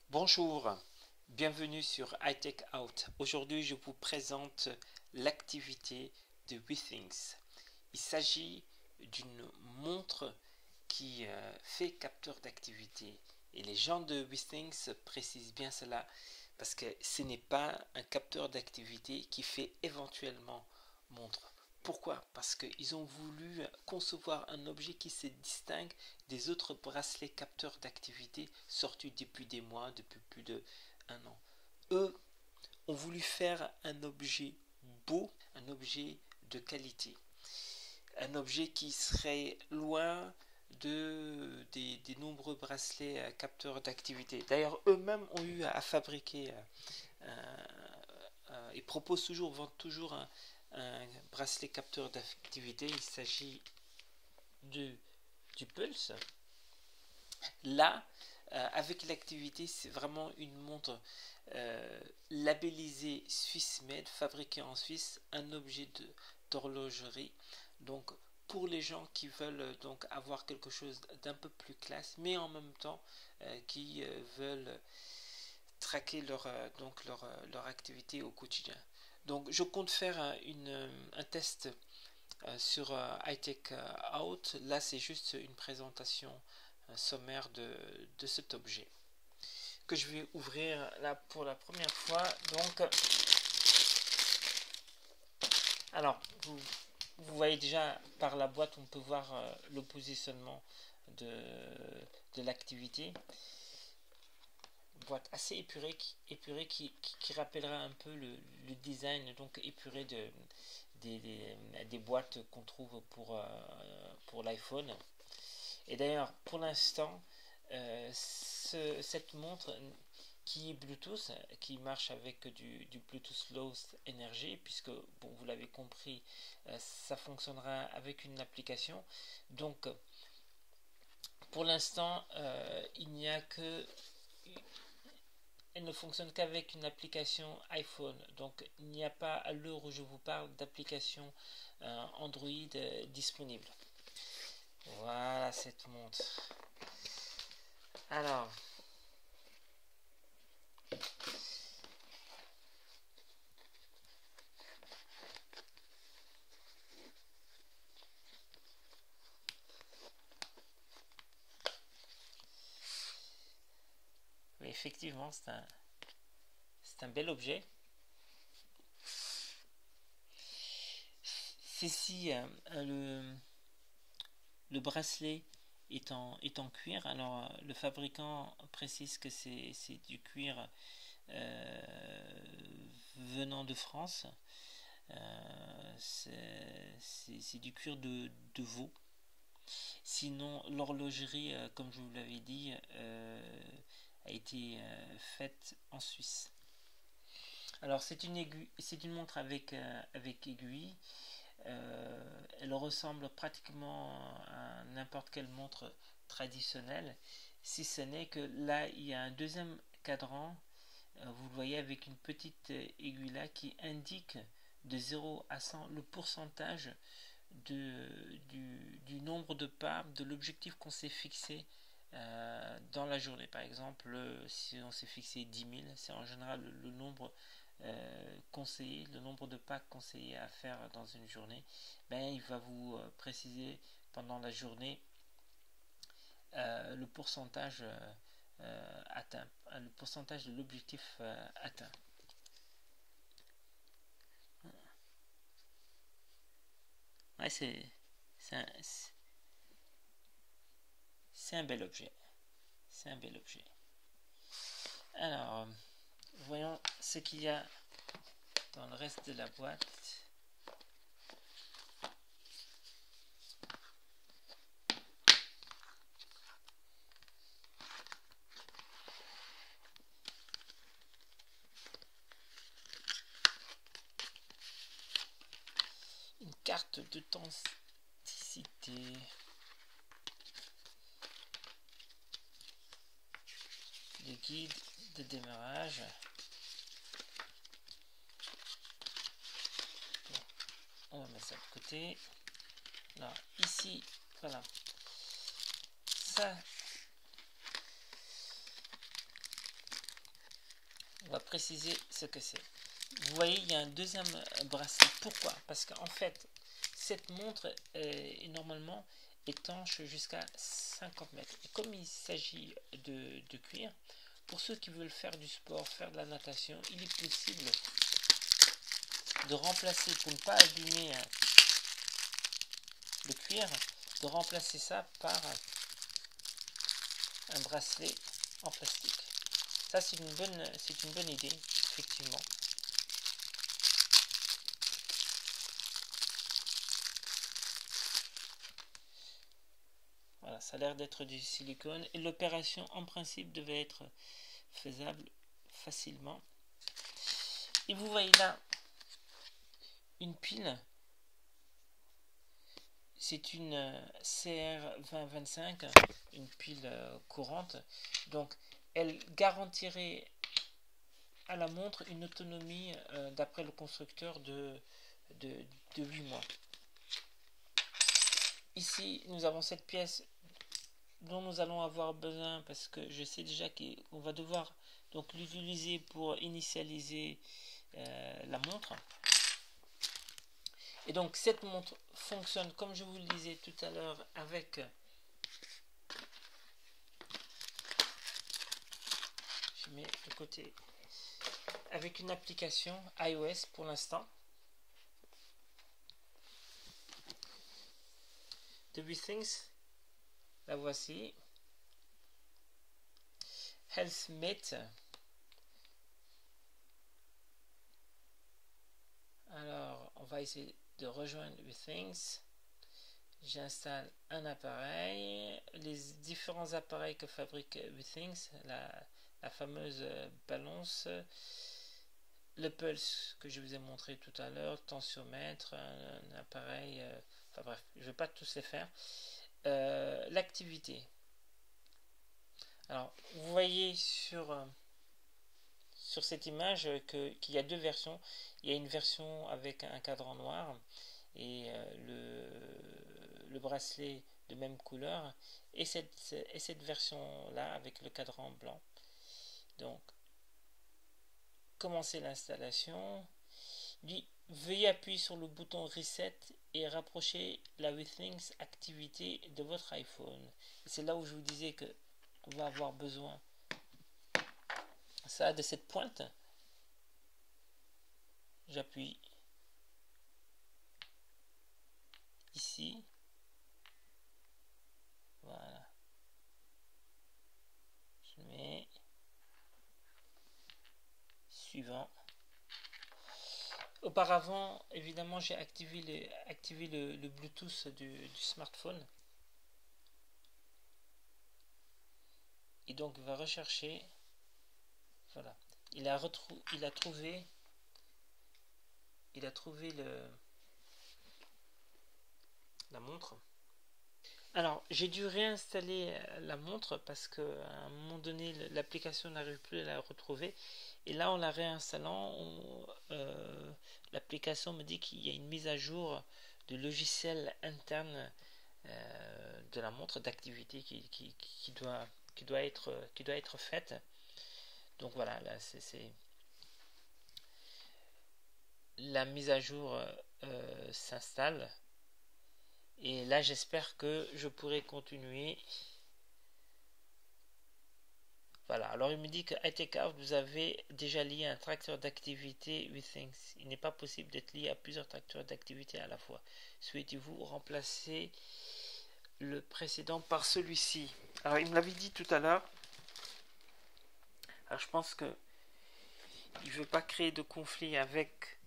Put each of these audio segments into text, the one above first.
Bonjour, bienvenue sur iTech Out. Aujourd'hui, je vous présente l'activité de Withings. Il s'agit d'une montre qui fait capteur d'activité. Et les gens de Withings précisent bien cela parce que ce n'est pas un capteur d'activité qui fait éventuellement montre. Pourquoi? Parce qu'ils ont voulu concevoir un objet qui se distingue des autres bracelets capteurs d'activité sortis depuis des mois, depuis plus d'un an. Eux ont voulu faire un objet beau, un objet de qualité, un objet qui serait loin des nombreux bracelets capteurs d'activité. D'ailleurs, eux-mêmes ont eu à fabriquer et proposent toujours, vendent toujours un bracelet capteur d'activité. Il s'agit du Pulse. Là, avec l'activité, c'est vraiment une montre labellisée Swiss Made, fabriquée en Suisse, un objet d'horlogerie. Donc, pour les gens qui veulent donc avoir quelque chose d'un peu plus classe, mais en même temps qui veulent traquer leur activité au quotidien. Donc, je compte faire un test sur iTech Out. Là, c'est juste une présentation sommaire de cet objet que je vais ouvrir là pour la première fois. Donc, alors, vous voyez déjà par la boîte, on peut voir le positionnement de l'activité. Boîte assez épurée qui rappellera un peu le design donc épuré des boîtes qu'on trouve pour l'iPhone. Et d'ailleurs, pour l'instant, cette montre qui est Bluetooth, qui marche avec du Bluetooth Low Energy, puisque, bon, vous l'avez compris, ça fonctionnera avec une application. Donc, pour l'instant, il n'y a que... Elle ne fonctionne qu'avec une application iPhone. Donc, il n'y a pas, à l'heure où je vous parle, d'application Android disponible. Voilà cette montre. Alors, oui, effectivement, c'est un bel objet. Ceci, le bracelet est en cuir. Alors, le fabricant précise que c'est du cuir venant de France. C'est du cuir de veau. Sinon, l'horlogerie, comme je vous l'avais dit, a été faite en Suisse. Alors, c'est une montre avec aiguille. Elle ressemble pratiquement à n'importe quelle montre traditionnelle, si ce n'est que là, il y a un deuxième cadran, vous le voyez, avec une petite aiguille là qui indique de 0 à 100 le pourcentage du nombre de pas de l'objectif qu'on s'est fixé dans la journée. Par exemple, si on s'est fixé 10 000, c'est en général le nombre conseillé, le nombre de pas conseillés à faire dans une journée. Il va vous préciser pendant la journée le pourcentage atteint, le pourcentage de l'objectif atteint. Ouais, c'est un bel objet. C'est un bel objet. Alors, voyons ce qu'il y a dans le reste de la boîte. Une carte d'authenticité. Le guide de démarrage. Bon, on va mettre ça de côté. Alors, ici, voilà. Ça, On va préciser ce que c'est. Vous voyez, il y a un deuxième bracelet. Pourquoi? Parce qu'en fait, cette montre est normalement étanche jusqu'à 50 mètres. Et comme il s'agit de cuir, pour ceux qui veulent faire du sport, faire de la natation, il est possible de remplacer, pour ne pas abîmer le cuir, de remplacer ça par un bracelet en plastique. Ça, c'est une bonne idée, effectivement. Voilà, ça a l'air d'être du silicone et l'opération en principe devait être faisable facilement. Et vous voyez là une pile. C'est une CR2025, une pile courante. Donc, elle garantirait à la montre une autonomie, d'après le constructeur, de 8 mois. Ici, nous avons cette pièce dont nous allons avoir besoin parce que je sais déjà qu'on va devoir donc l'utiliser pour initialiser la montre. Et donc cette montre fonctionne comme je vous le disais tout à l'heure avec je mets de côté avec une application iOS pour l'instant de Withings. La voici. Healthmate. Alors on va essayer de rejoindre Withings. J'installe un appareil, les différents appareils que fabrique Withings, la fameuse balance, le pulse que je vous ai montré tout à l'heure, tensiomètre, un appareil, enfin bref, je ne vais pas tous les faire. L'activité. Alors, vous voyez sur cette image qu'il y a deux versions. Il y a une version avec un cadran noir et le bracelet de même couleur et cette version là avec le cadran blanc. Donc commencer l'installation, veuillez appuyer sur le bouton reset et rapprocher la Withings activité de votre iPhone. C'est là où je vous disais que on va avoir besoin ça de cette pointe. J'appuie ici. Voilà. Je mets suivant. Auparavant, évidemment, j'ai activé le Bluetooth du smartphone. Et donc, il va rechercher. Voilà. Il a trouvé la montre. Alors, j'ai dû réinstaller la montre parce qu'à un moment donné, l'application n'arrive plus à la retrouver. Et là, en la réinstallant, l'application me dit qu'il y a une mise à jour du logiciel interne de la montre d'activité qui doit être faite. Donc voilà, là c'est la mise à jour s'installe. Et là, j'espère que je pourrai continuer. Voilà, alors il me dit que iTech Out, vous avez déjà lié un tracteur d'activité Withings. Il n'est pas possible d'être lié à plusieurs tracteurs d'activité à la fois. Souhaitez-vous remplacer le précédent par celui-ci? Alors, il me l'avait dit tout à l'heure. Alors, je pense que il ne veut pas créer de conflit avec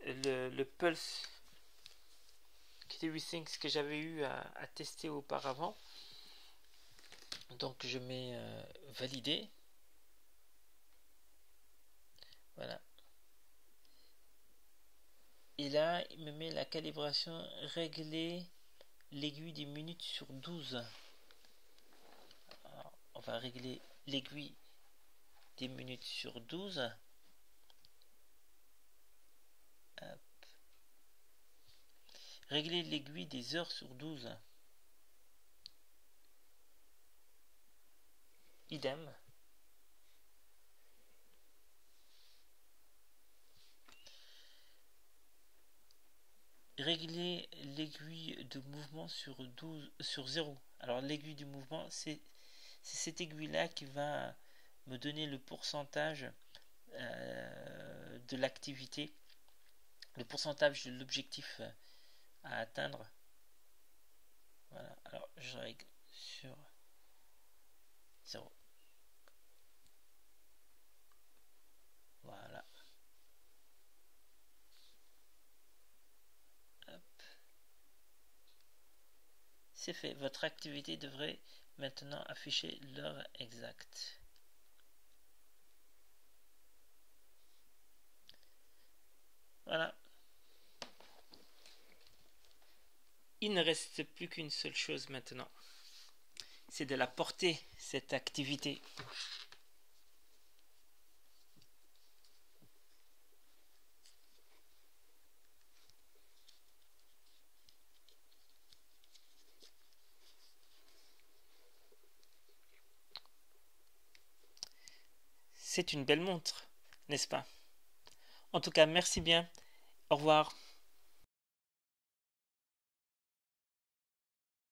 le Pulse Withings que j'avais eu à tester auparavant. Donc je mets valider. Voilà. Et là, il me met la calibration, régler l'aiguille des minutes sur 12. Alors, on va régler l'aiguille des minutes sur 12. Hop. Régler l'aiguille des heures sur 12. Idem. régler l'aiguille de mouvement sur 0. Alors l'aiguille du mouvement, c'est cette aiguille-là qui va me donner le pourcentage de l'activité, le pourcentage de l'objectif à atteindre. Voilà, alors je règle sur 0. Voilà. Hop. C'est fait. Votre activité devrait maintenant afficher l'heure exacte. Voilà. Il ne reste plus qu'une seule chose maintenant. C'est de la porter, cette activité. C'est une belle montre, n'est-ce pas? En tout cas, merci bien. Au revoir.